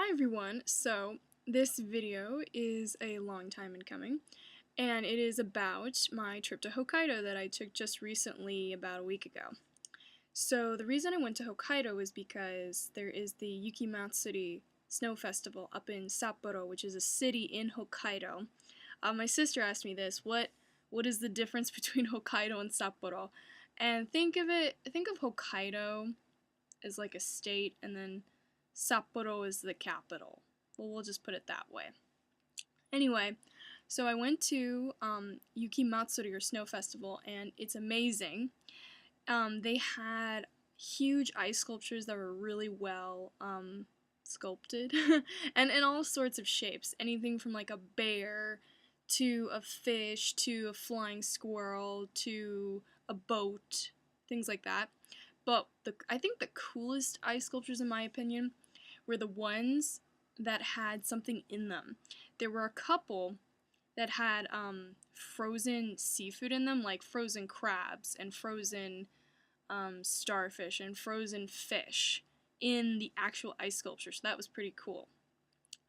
Hi everyone, so this video is a long time in coming, and it is about my trip to Hokkaido that I took just recently about a week ago. So the reason I went to Hokkaido is because there is the Yuki Matsuri Snow Festival up in Sapporo, which is a city in Hokkaido. My sister asked me this, what is the difference between Hokkaido and Sapporo? And think of Hokkaido as like a state, and then Sapporo is the capital. Well, we'll just put it that way. Anyway, so I went to Yuki Matsuri, or Snow Festival, and it's amazing. They had huge ice sculptures that were really well sculpted, and in all sorts of shapes. Anything from like a bear, to a fish, to a flying squirrel, to a boat, things like that. But I think the coolest ice sculptures, in my opinion, were the ones that had something in them. There were a couple that had frozen seafood in them, like frozen crabs and frozen starfish and frozen fish in the actual ice sculpture, so that was pretty cool.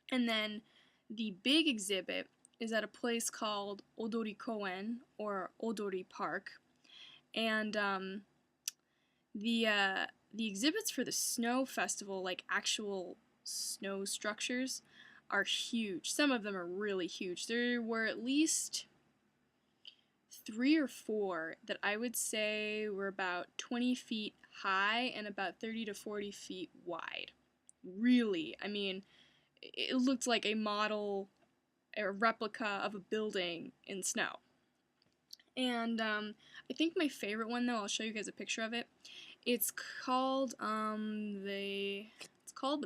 And then the big exhibit is at a place called Odori Koen, or Odori Park, and the exhibits for the snow festival, like actual snow structures, are huge. Some of them are really huge. There were at least 3 or 4 that I would say were about 20 feet high and about 30 to 40 feet wide. Really, I mean, it looked like a model, a replica of a building in snow. And I think my favorite one, though, I'll show you guys a picture of it. It's called the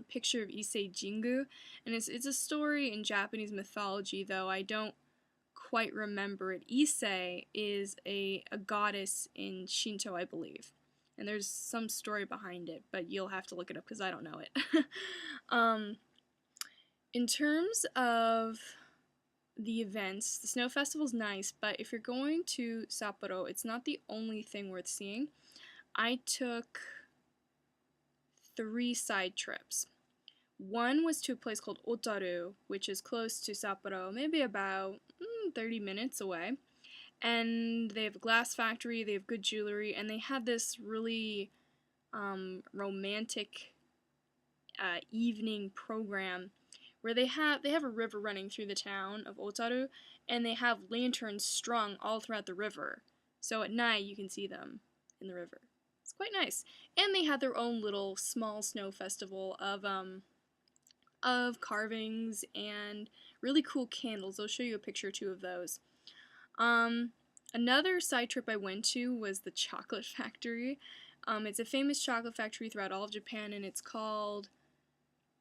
Picture of Issei Jingu, and it's a story in Japanese mythology, though I don't quite remember it. Issei is a goddess in Shinto, I believe, and there's some story behind it, but you'll have to look it up because I don't know it. In terms of the events, the Snow Festival's nice, but if you're going to Sapporo, it's not the only thing worth seeing. I took 3 side trips. One was to a place called Otaru, which is close to Sapporo, maybe about 30 minutes away. And they have a glass factory, they have good jewelry, and they had this really romantic evening program where they have a river running through the town of Otaru, and they have lanterns strung all throughout the river. So at night you can see them in the river. It's quite nice. And they had their own little small snow festival of carvings and really cool candles. I'll show you a picture or two of those. Another side trip I went to was the chocolate factory. It's a famous chocolate factory throughout all of Japan, and it's called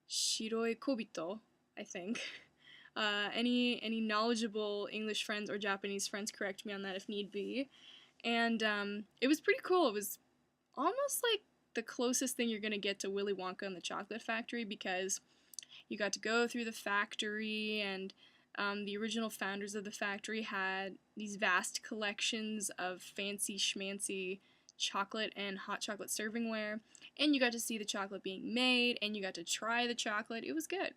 Shiroi Kobito, I think. Any knowledgeable English friends or Japanese friends, correct me on that if need be. And it was pretty cool. It was almost like the closest thing you're going to get to Willy Wonka and the Chocolate Factory, because you got to go through the factory, and the original founders of the factory had these vast collections of fancy schmancy chocolate and hot chocolate servingware, and you got to see the chocolate being made, and you got to try the chocolate. It was good.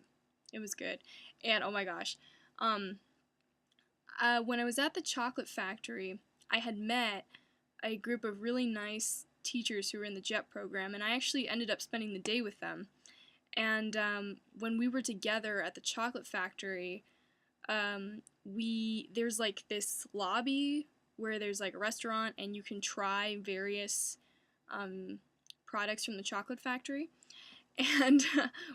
It was good. And oh my gosh, when I was at the chocolate factory, I had met a group of really nice teachers who were in the JET program, and I actually ended up spending the day with them. And when we were together at the chocolate factory, there's like this lobby where there's like a restaurant, and you can try various products from the chocolate factory. And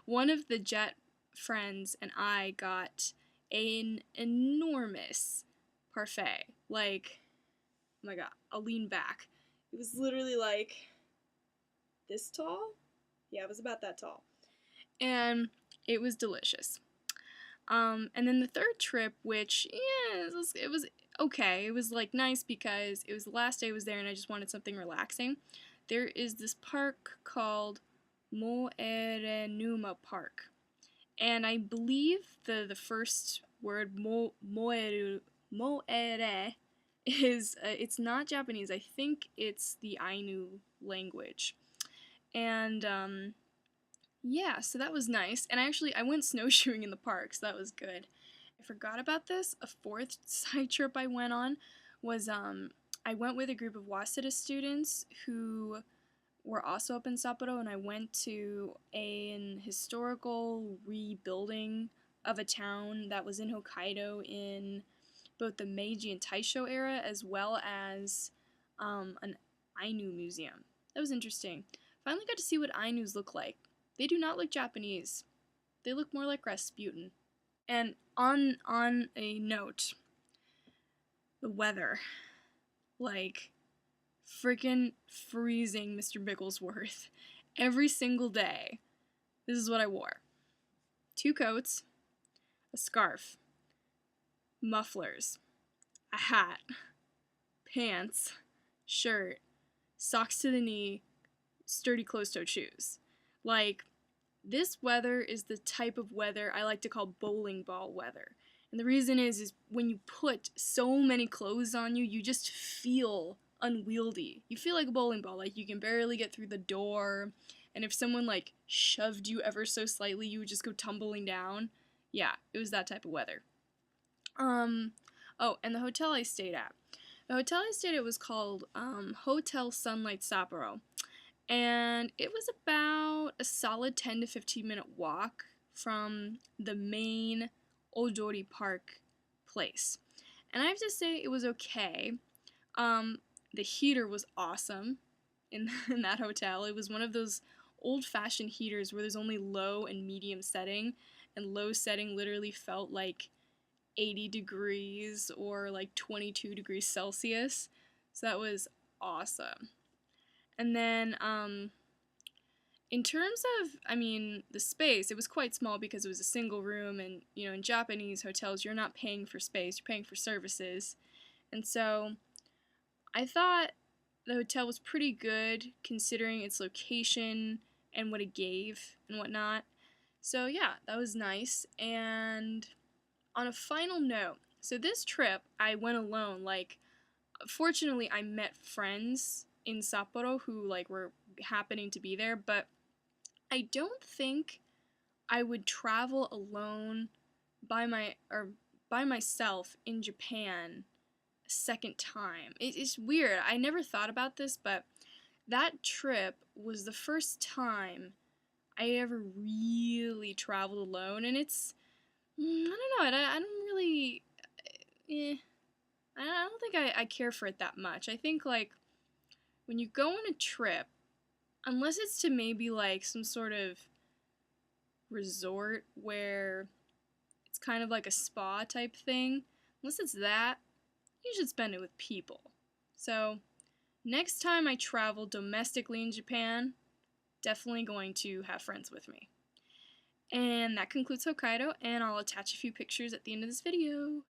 one of the JET friends and I got an enormous parfait. Like, oh my god, I'll lean back. It was literally like this tall? Yeah, it was about that tall. And it was delicious. And then the third trip, which, yeah, it was okay. It was like nice because it was the last day I was there and I just wanted something relaxing. There is this park called Moerenuma Park. And I believe the first word, moere, is, it's not Japanese. I think it's the Ainu language. And Yeah, so that was nice. And I went snowshoeing in the park, so that was good. I forgot about this. A fourth side trip I went on was I went with a group of Waseda students who were also up in Sapporo, and I went to an historical rebuilding of a town that was in Hokkaido in both the Meiji and Taisho era, as well as an Ainu museum. That was interesting. Finally got to see what Ainus look like. They do not look Japanese. They look more like Rasputin. And on a note, the weather, like freaking freezing, Mr. Bigglesworth. Every single day, this is what I wore: 2 coats, a scarf, mufflers, a hat, pants, shirt, socks to the knee, sturdy closed-toed shoes. Like, this weather is the type of weather I like to call bowling ball weather. And the reason is when you put so many clothes on you, you just feel unwieldy. You feel like a bowling ball, like you can barely get through the door. And if someone like shoved you ever so slightly, you would just go tumbling down. Yeah, it was that type of weather. Oh, and the hotel I stayed at. The hotel I stayed at was called Hotel Sunlight Sapporo. And it was about a solid 10 to 15 minute walk from the main Odori Park place. And I have to say it was okay. The heater was awesome in that hotel. It was one of those old-fashioned heaters where there's only low and medium setting, and low setting literally felt like 80 degrees or like 22 degrees Celsius. So that was awesome. And then in terms of, the space, it was quite small because it was a single room, and, in Japanese hotels, you're not paying for space, you're paying for services. And so I thought the hotel was pretty good considering its location and what it gave and whatnot. So yeah, that was nice. And on a final note, so this trip, I went alone. Like, fortunately, I met friends in Sapporo who, like, were happening to be there, but I don't think I would travel alone by myself in Japan a second time. It's weird. I never thought about this, but that trip was the first time I ever really traveled alone, and it's I don't know. I don't really. I don't think I care for it that much. I think, like, when you go on a trip, unless it's to maybe like some sort of resort where it's kind of like a spa type thing, unless it's that, you should spend it with people. So, next time I travel domestically in Japan, definitely going to have friends with me. And that concludes Hokkaido, and I'll attach a few pictures at the end of this video.